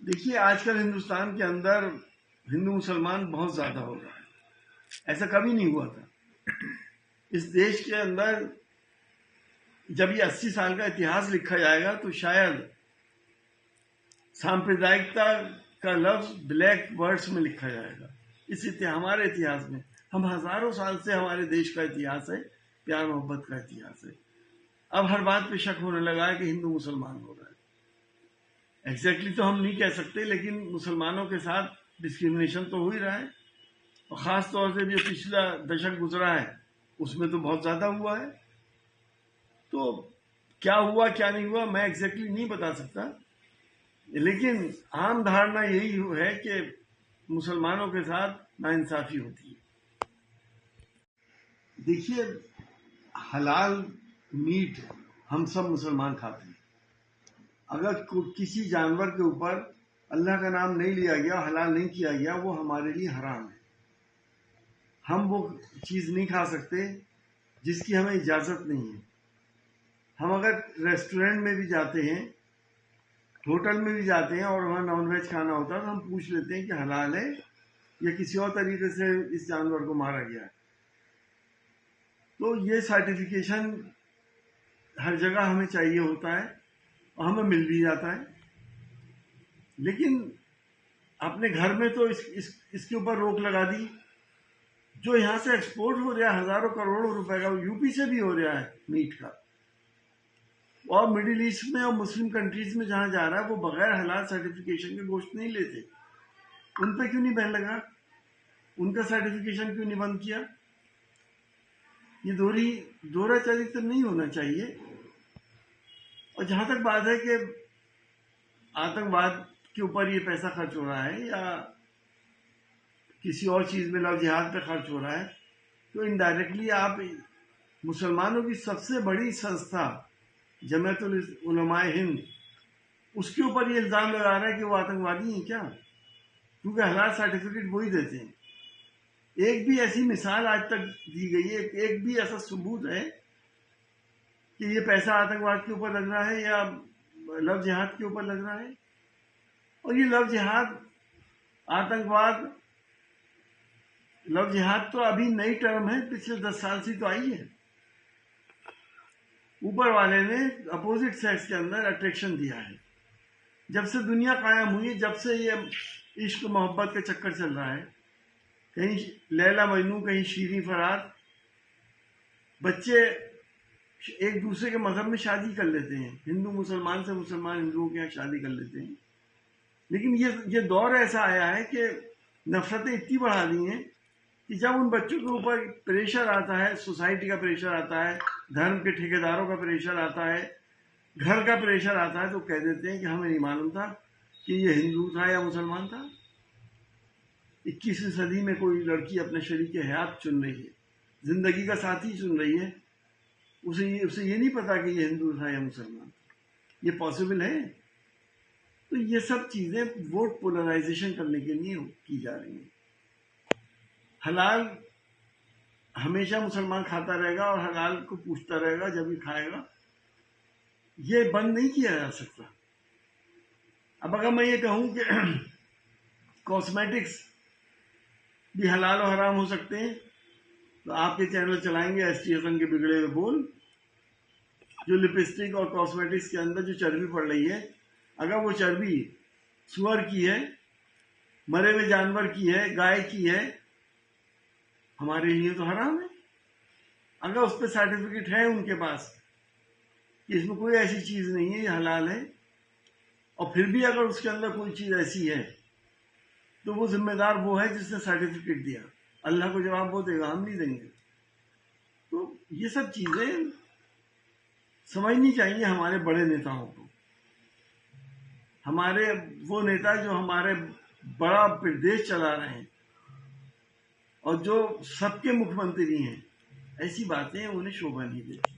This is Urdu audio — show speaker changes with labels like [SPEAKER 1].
[SPEAKER 1] دیکھیے آج کل ہندوستان کے اندر ہندو مسلمان بہت زیادہ ہو رہا ہے. ایسا کبھی نہیں ہوا تھا. اس دیش کے اندر جب یہ 80 سال کا اتہاس لکھا جائے گا تو شاید سامپردائکتا کا لفظ بلیک ورڈز میں لکھا جائے گا. ہمارے اتہاس میں ہم ہزاروں سال سے ہمارے دیش کا اتہاس ہے, پیار محبت کا اتہاس ہے. اب ہر بات پہ شک ہونے لگا ہے کہ ہندو مسلمان ہو رہا ہے. ایگزیکٹلی تو ہم نہیں کہہ سکتے, لیکن مسلمانوں کے ساتھ ڈسکریمنیشن تو ہو ہی رہا ہے. اور خاص طور سے جو پچھلا دشک گزرا ہے اس میں تو بہت زیادہ ہوا ہے. تو کیا ہوا کیا نہیں ہوا میں ایگزیکٹلی نہیں بتا سکتا, لیکن عام دھارنا یہی ہے کہ مسلمانوں کے ساتھ ناانصافی ہوتی ہے. دیکھیے حلال میٹ ہم سب مسلمان کھاتے ہیں. اگر کسی جانور کے اوپر اللہ کا نام نہیں لیا گیا, حلال نہیں کیا گیا, وہ ہمارے لیے حرام ہے. ہم وہ چیز نہیں کھا سکتے جس کی ہمیں اجازت نہیں ہے. ہم اگر ریسٹورینٹ میں بھی جاتے ہیں, ہوٹل میں بھی جاتے ہیں اور وہاں نان ویج کھانا ہوتا ہے تو ہم پوچھ لیتے ہیں کہ حلال ہے یا کسی اور طریقے سے اس جانور کو مارا گیا ہے. تو یہ سرٹیفکیشن ہر جگہ ہمیں چاہیے ہوتا ہے اور ہمیں مل بھی جاتا ہے. لیکن اپنے گھر میں تو اس کے اوپر روک لگا دی. جو یہاں سے ایکسپورٹ ہو رہا ہے ہزاروں کروڑوں روپے کا, یو پی سے بھی ہو رہا ہے میٹ کا, اور مڈل ایسٹ میں اور مسلم کنٹریز میں جہاں جا رہا ہے وہ بغیر حلال سرٹیفکیشن کے گوشت نہیں لیتے. ان پہ کیوں نہیں بین لگا, ان کا سرٹیفکیشن کیوں نہیں بند کیا؟ یہ دورہ چریتر نہیں ہونا چاہیے. اور جہاں تک بات ہے کہ آتنکواد کے اوپر یہ پیسہ خرچ ہو رہا ہے یا کسی اور چیز میں لو جہاد پہ خرچ ہو رہا ہے, تو انڈائریکٹلی آپ مسلمانوں کی سب سے بڑی سنستھا جمعیت العلماء ہند اس کے اوپر یہ الزام لگا رہا ہے کہ وہ آتنکوادی ہیں کیا, کیونکہ حلال سرٹیفکیٹ وہی دیتے ہیں. ایک بھی ایسی مثال آج تک دی گئی ہے, ایک بھی ایسا ثبوت ہے کہ یہ پیسہ آتنکواد کے اوپر لگ رہا ہے یا لو جہاد کے اوپر لگ رہا ہے؟ اور یہ لو جہاد آتنکواد لو جہاد تو ابھی نئی ٹرم ہے, پچھلے 10 سال سے تو آئی ہے. اوپر والے نے اپوزٹ سیکس کے اندر اٹریکشن دیا ہے. جب سے دنیا قائم ہوئی, جب سے یہ عشق محبت کا چکر چل رہا ہے, کہیں لیلا مجنو کہیں شیریں فرات, بچے ایک دوسرے کے مذہب میں شادی کر لیتے ہیں, ہندو مسلمان سے مسلمان ہندوؤں کے یہاں شادی کر لیتے ہیں. لیکن یہ دور ایسا آیا ہے کہ نفرتیں اتنی بڑھا دی ہیں کہ جب ان بچوں کے اوپر پریشر آتا ہے, سوسائٹی کا پریشر آتا ہے, دھرم کے ٹھیکیداروں کا پریشر آتا ہے, گھر کا پریشر آتا ہے, تو کہہ دیتے ہیں کہ ہمیں نہیں معلوم تھا کہ یہ ہندو تھا یا مسلمان تھا. 21ویں صدی میں کوئی لڑکی اپنے شریک حیات چن رہی ہے, زندگی کا ساتھی چن رہی ہے, اسے یہ نہیں پتا کہ یہ ہندو تھا یا مسلمان تھا. یہ پاسبل ہے؟ تو یہ سب چیزیں ووٹ پولرائزیشن کرنے کے لیے کی جا رہی ہیں. حلال ہمیشہ مسلمان کھاتا رہے گا اور حلال کو پوچھتا رہے گا جب بھی کھائے گا, یہ بند نہیں کیا جا سکتا. اب اگر میں یہ کہوں کہ کاسمیٹکس بھی حلال و حرام ہو سکتے ہیں, تو آپ کے چینل چلائیں گے ایس ٹی حسن کے بگڑے ہوئے بول, جو لپسٹک اور کاسمیٹکس کے اندر جو چربی پڑ رہی ہے, اگر وہ چربی سور کی ہے, مرے ہوئے جانور کی ہے, گائے کی ہے, ہمارے لیے تو حرام ہے. اگر اس پہ سرٹیفکیٹ ہے ان کے پاس کہ اس میں کوئی ایسی چیز نہیں ہے, یہ حلال ہے, اور پھر بھی اگر اس کے اندر کوئی چیز ایسی ہے, تو وہ ذمہ دار وہ ہے جس نے سرٹیفکیٹ دیا. اللہ کو جواب وہ دے گا, ہم نہیں دیں گے. تو یہ سب چیزیں سمجھنی چاہیے ہمارے بڑے نیتاؤں کو. ہمارے وہ نیتا جو ہمارے بڑا پردیش چلا رہے ہیں اور جو سب کے مکھ منتری ہیں, ایسی باتیں انہیں شوبھا نہیں دیتی.